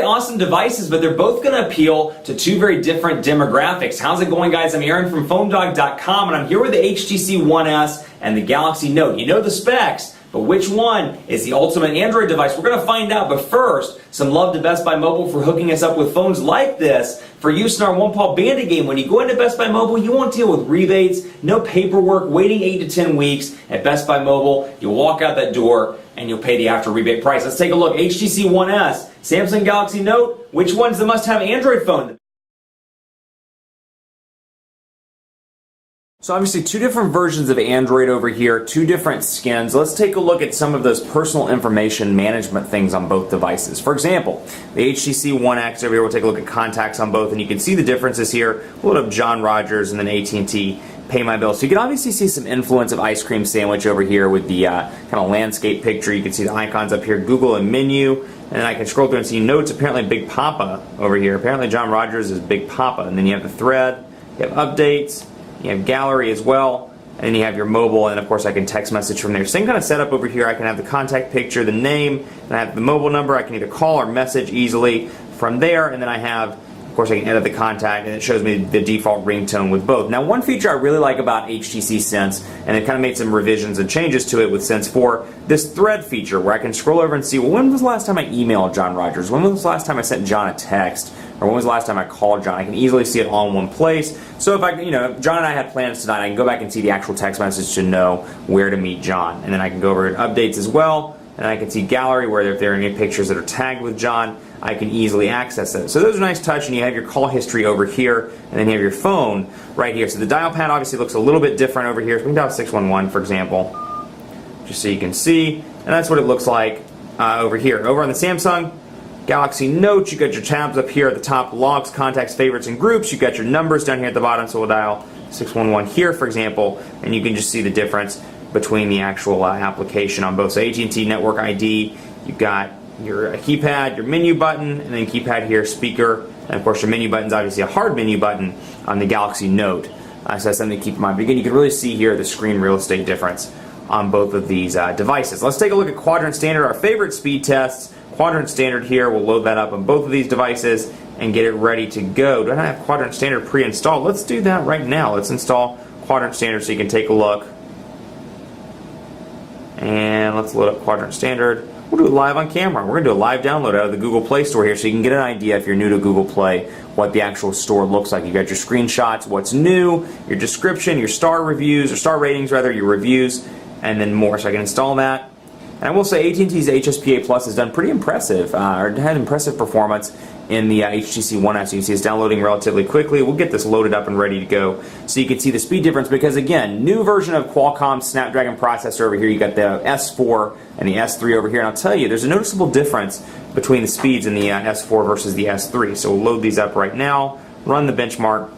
awesome devices, but they're both going to appeal to two very different demographics. How's it going, guys? I'm Aaron from PhoneDog.com, and I'm here with the HTC One S and the Galaxy Note. You know the specs, but which one is the ultimate Android device? We're going to find out, but first, some love to Best Buy Mobile for hooking us up with phones like this for use in our One Paw Bandit game. When you go into Best Buy Mobile, you won't deal with rebates, no paperwork, waiting 8 to 10 weeks. At Best Buy Mobile, you'll walk out that door and you'll pay the after rebate price. Let's take a look. HTC One S, Samsung Galaxy Note, which one's the must-have Android phone? So obviously two different versions of Android over here, two different skins. Let's take a look at some of those personal information management things on both devices. For example, the HTC One X over here, we'll take a look at contacts on both, and you can see the differences here. We'll load up John Rogers and then AT&T Pay My Bill. So you can obviously see some influence of Ice Cream Sandwich over here with the kind of landscape picture. You can see the icons up here, Google and menu, and then I can scroll through and see Notes, apparently Big Papa over here. Apparently John Rogers is Big Papa. And then you have the thread, you have updates, you have gallery as well, and then you have your mobile, and of course I can text message from there. Same kind of setup over here. I can have the contact picture, the name, and I have the mobile number. I can either call or message easily from there, and then I have, of course, I can edit the contact, and it shows me the default ringtone with both. Now, one feature I really like about HTC Sense, and it kind of made some revisions and changes to it with Sense 4, this thread feature where I can scroll over and see, well, when was the last time I emailed John Rogers? When was the last time I sent John a text? Or when was the last time I called John? I can easily see it all in one place. So if if John and I had plans tonight, I can go back and see the actual text message to know where to meet John. And then I can go over to updates as well, and I can see gallery where if there are any pictures that are tagged with John, I can easily access it. So those are nice touch, and you have your call history over here, and then you have your phone right here. So the dial pad obviously looks a little bit different over here. So we can dial 611, for example, just so you can see. And that's what it looks like over here. Over on the Samsung Galaxy Note, you got your tabs up here at the top, logs, contacts, favorites, and groups. You got your numbers down here at the bottom, so we'll dial 611 here, for example, and you can just see the difference between the actual application on both. So AT&T Network ID, you've got your keypad, your menu button, and then keypad here, speaker, and of course your menu button is obviously a hard menu button on the Galaxy Note. So that's something to keep in mind. But again, you can really see here the screen real estate difference on both of these devices. Let's take a look at Quadrant Standard, our favorite speed tests. Quadrant Standard here, we'll load that up on both of these devices and get it ready to go. Do I have Quadrant Standard pre-installed? Let's do that right now. Let's install Quadrant Standard so you can take a look. And let's load up Quadrant Standard. We'll do it live on camera. We're going to do a live download out of the Google Play Store here so you can get an idea, if you're new to Google Play, what the actual store looks like. You got your screenshots, what's new, your description, your star reviews, or star ratings rather, your reviews, and then more. So I can install that. And I will say AT&T's HSPA Plus has done pretty impressive, or had impressive performance in the HTC One S. You can see it's downloading relatively quickly. We'll get this loaded up and ready to go so you can see the speed difference, because again, new version of Qualcomm's Snapdragon processor over here. You got the S4 and the S3 over here, and I'll tell you, there's a noticeable difference between the speeds in the S4 versus the S3. So we'll load these up right now, run the benchmark,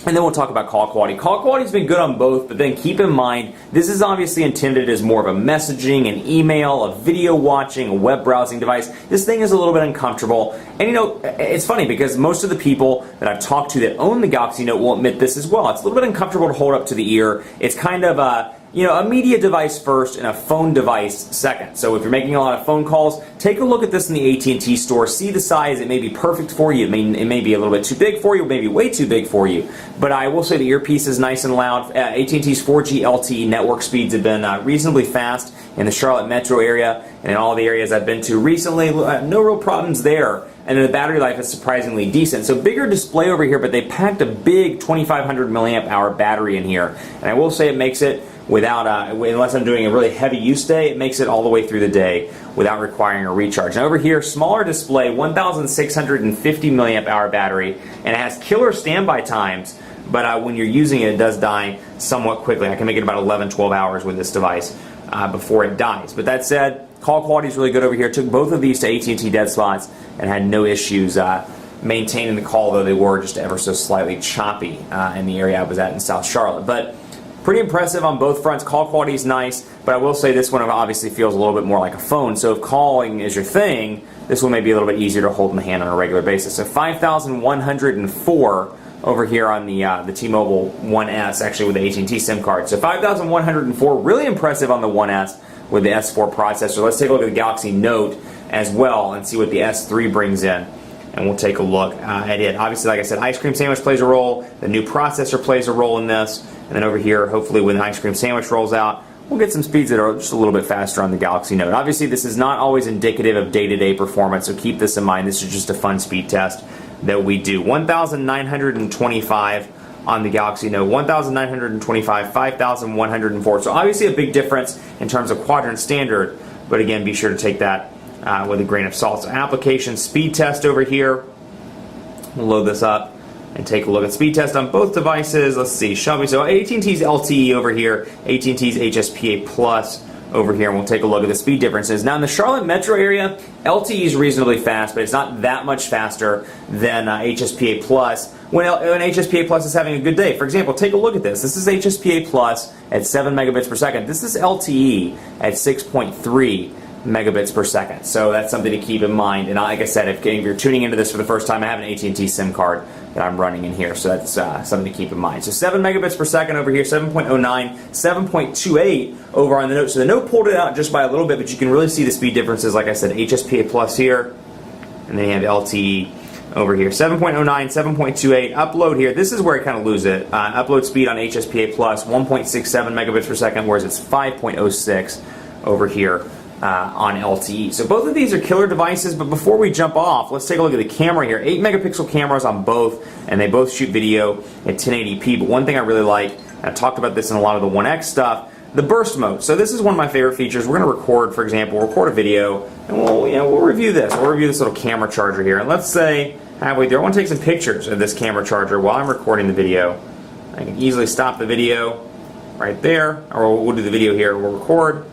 and then we'll talk about call quality. Call quality's been good on both, but then keep in mind, this is obviously intended as more of a messaging, an email, a video watching, a web browsing device. This thing is a little bit uncomfortable. And you know, it's funny because most of the people that I've talked to that own the Galaxy Note will admit this as well. It's a little bit uncomfortable to hold up to the ear. It's kind of a media device first and a phone device second. So if you're making a lot of phone calls, take a look at this in the AT&T store. See the size. It may be perfect for you. It may be a little bit too big for you, maybe way too big for you. But I will say the earpiece is nice and loud. AT&T's 4G LTE network speeds have been reasonably fast in the Charlotte metro area and in all the areas I've been to recently. No real problems there. And then the battery life is surprisingly decent. So bigger display over here, but they packed a big 2,500 milliamp hour battery in here. And I will say it makes it without, unless I'm doing a really heavy use day, it makes it all the way through the day without requiring a recharge. Now over here, smaller display, 1,650 milliamp hour battery, and it has killer standby times, but when you're using it, it does die somewhat quickly. I can make it about 11, 12 hours with this device before it dies. But that said, call quality is really good over here. Took both of these to AT&T dead spots and had no issues maintaining the call, though they were just ever so slightly choppy in the area I was at in South Charlotte. But pretty impressive on both fronts. Call quality is nice, but I will say this one obviously feels a little bit more like a phone. So if calling is your thing, this one may be a little bit easier to hold in the hand on a regular basis. So 5,104 over here on the T-Mobile One S, actually with the AT&T SIM card. So 5,104, really impressive on the One S with the S4 processor. Let's take a look at the Galaxy Note as well and see what the S3 brings in. and we'll take a look at it. Obviously, like I said, ice cream sandwich plays a role, the new processor plays a role in this, and then over here, hopefully when the ice cream sandwich rolls out, we'll get some speeds that are just a little bit faster on the Galaxy Note. Obviously, this is not always indicative of day-to-day performance, so keep this in mind. This is just a fun speed test that we do. 1,925 on the Galaxy Note, 1,925, 5,104. So obviously a big difference in terms of quadrant standard, but again, be sure to take that with a grain of salt. So application speed test over here. We'll load this up and take a look at speed test on both devices. Let's see, shall we? So AT&T's LTE over here, AT&T's HSPA Plus over here, and we'll take a look at the speed differences. Now in the Charlotte metro area, LTE is reasonably fast, but it's not that much faster than HSPA Plus when HSPA Plus is having a good day. For example, take a look at this. This is HSPA Plus at 7 megabits per second. This is LTE at 6.3 megabits per second. So that's something to keep in mind. And like I said, if you're tuning into this for the first time, I have an AT&T SIM card that I'm running in here, so that's something to keep in mind. So 7 megabits per second over here, 7.09, 7.28 over on the Note. So the Note pulled it out just by a little bit, but you can really see the speed differences. Like I said, HSPA Plus here, and then you have LTE over here. 7.09, 7.28, upload here. This is where I kind of lose it. Upload speed on HSPA Plus, 1.67 megabits per second, whereas it's 5.06 over here on LTE. So both of these are killer devices, but before we jump off, let's take a look at the camera here. 8 megapixel cameras on both, and they both shoot video at 1080p. But one thing I really like, and I talked about this in a lot of the One X stuff, the burst mode. So this is one of my favorite features. We're going to record, for example, record a video, and we'll review this. We'll review this little camera charger here. And let's say halfway through, I want to take some pictures of this camera charger while I'm recording the video. I can easily stop the video right there, or we'll do the video here. We'll record,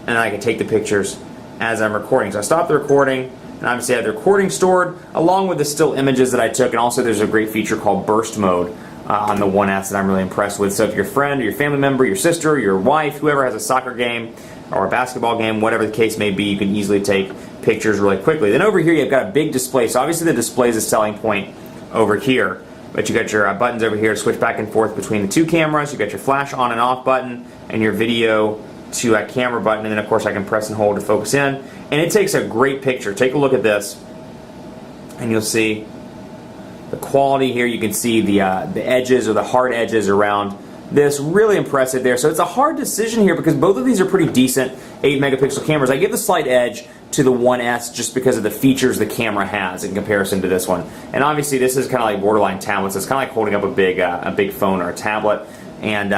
and I can take the pictures as I'm recording. So I stop the recording, and obviously I have the recording stored along with the still images that I took, and also there's a great feature called burst mode on the One S that I'm really impressed with. So if your friend or your family member, your sister, your wife, whoever has a soccer game or a basketball game, whatever the case may be, you can easily take pictures really quickly. Then over here you've got a big display. So obviously the display is a selling point over here, but you got your buttons over here to switch back and forth between the two cameras. You got your flash on and off button and your video to a camera button, and then of course I can press and hold to focus in, and it takes a great picture. Take a look at this, and you'll see the quality here. You can see the edges or the hard edges around this. Really impressive there. So it's a hard decision here because both of these are pretty decent 8 megapixel cameras. I give the slight edge to the One S just because of the features the camera has in comparison to this one. And obviously this is kind of like borderline tablets. It's kind of like holding up a big phone or a tablet, and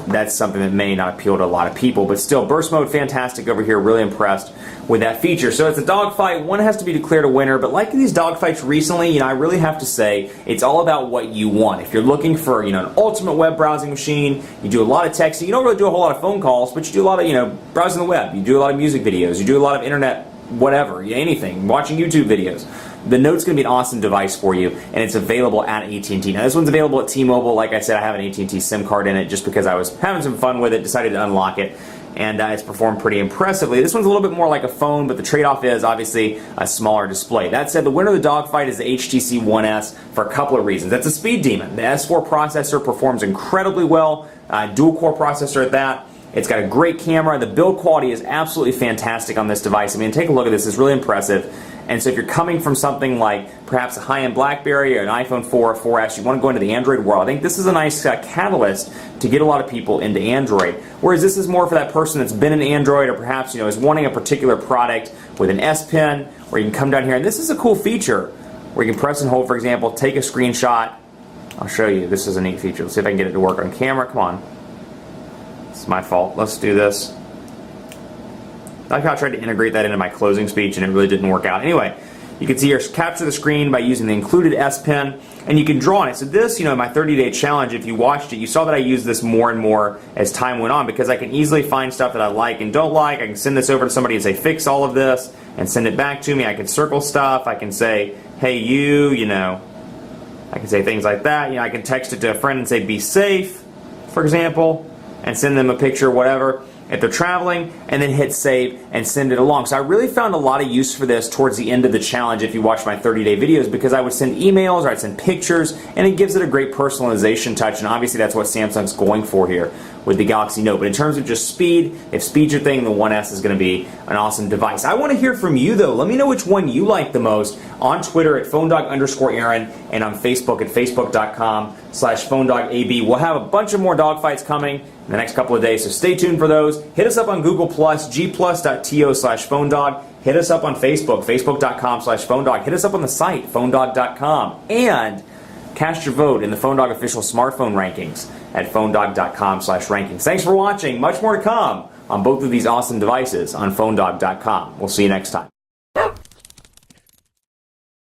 that's something that may not appeal to a lot of people, but still, burst mode, fantastic over here. Really impressed with that feature. So it's a dogfight. One has to be declared a winner, but like these dogfights recently, I really have to say, it's all about what you want. If you're looking for, an ultimate web browsing machine, you do a lot of texting. You don't really do a whole lot of phone calls, but you do a lot of, browsing the web. You do a lot of music videos. You do a lot of internet, whatever, anything, watching YouTube videos. The Note's going to be an awesome device for you, and it's available at AT&T. Now, this one's available at T-Mobile. Like I said, I have an AT&T SIM card in it just because I was having some fun with it, decided to unlock it, and it's performed pretty impressively. This one's a little bit more like a phone, but the trade-off is obviously a smaller display. That said, the winner of the dogfight is the HTC One S for a couple of reasons. That's a speed demon. The S4 processor performs incredibly well, dual-core processor at that. It's got a great camera. The build quality is absolutely fantastic on this device. Take a look at this. It's really impressive. And so if you're coming from something like perhaps a high-end BlackBerry or an iPhone 4 or 4S, you want to go into the Android world, I think this is a nice catalyst to get a lot of people into Android. Whereas this is more for that person that's been in Android or perhaps is wanting a particular product with an S Pen, where you can come down here. And this is a cool feature where you can press and hold, for example, take a screenshot. I'll show you. This is a neat feature. Let's see if I can get it to work on camera. Come on. It's my fault. Let's do this. I like how I tried to integrate that into my closing speech and it really didn't work out. Anyway, you can see here, capture the screen by using the included S Pen, and you can draw on it. So this, my 30-day challenge, if you watched it, you saw that I used this more and more as time went on because I can easily find stuff that I like and don't like. I can send this over to somebody and say, fix all of this, and send it back to me. I can circle stuff. I can say, hey, I can say things like that. I can text it to a friend and say, be safe, for example, and send them a picture, whatever, if they're traveling, and then hit save and send it along. So I really found a lot of use for this towards the end of the challenge if you watch my 30-day videos, because I would send emails or I'd send pictures, and it gives it a great personalization touch, and obviously that's what Samsung's going for here with the Galaxy Note. But in terms of just speed, if speed's your thing, the 1S is going to be an awesome device. I want to hear from you though. Let me know which one you like the most on Twitter at phonedog_Aaron and on Facebook at facebook.com/phonedogab. We'll have a bunch of more dogfights coming in the next couple of days, so stay tuned for those. Hit us up on Google+, gplus.to/phonedog. Hit us up on Facebook, facebook.com/phonedog. Hit us up on the site, phonedog.com. And cast your vote in the PhoneDog official smartphone rankings at phonedog.com/rankings. Thanks for watching. Much more to come on both of these awesome devices on phonedog.com. We'll see you next time.